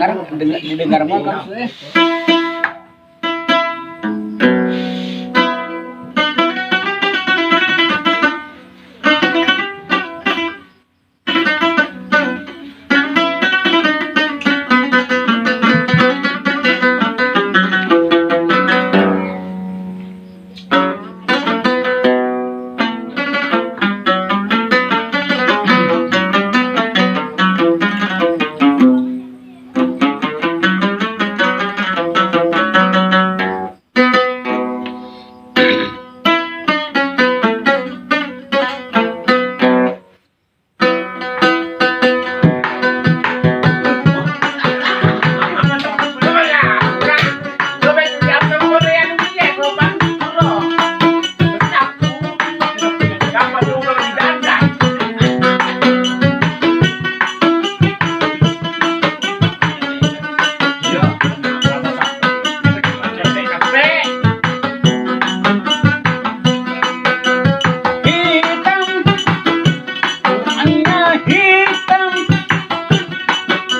didengar mah maksudnya.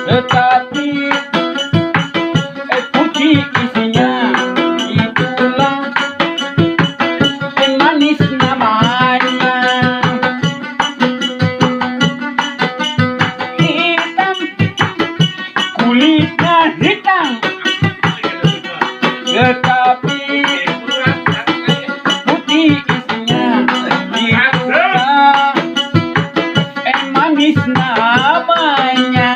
Tetapi putih isinya itulah manis namanya. Hitam kulitnya hitam, tetapi putih isinya itulah manis namanya.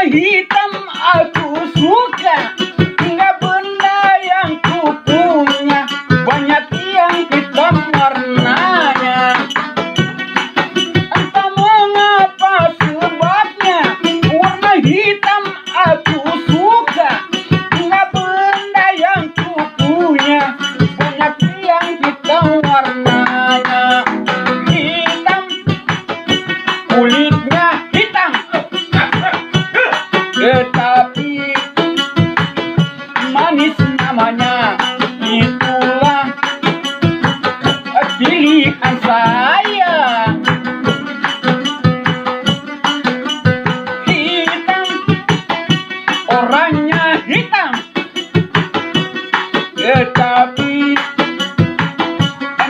Hitam aku suka, hingga benda yang ku punya banyak yang hitam warnanya. Entah mengapa sebabnya warna hitam aku suka, hingga benda yang ku punya banyak yang hitam warnanya. Hitam kulitnya hitam, tetapi manis namanya. Itulah pilihan saya. Hitam, orangnya hitam, tetapi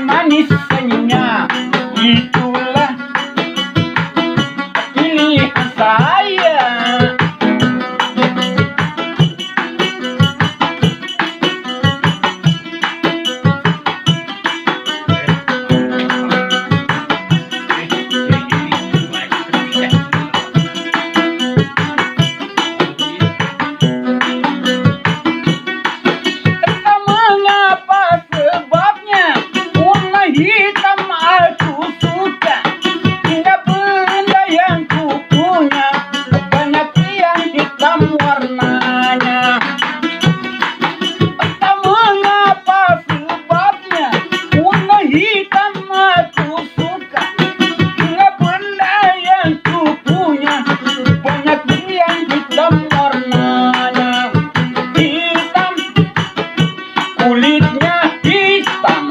manis senyumnya. Itulah pilihan saya. Hitam aku suka, hingga benda yang ku punya banyak yang hitam warnanya. Entah mengapa sebabnya warna hitam aku suka, hingga benda yang ku punya banyak yang hitam warnanya. Hitam kulitnya hitam,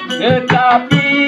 tetapi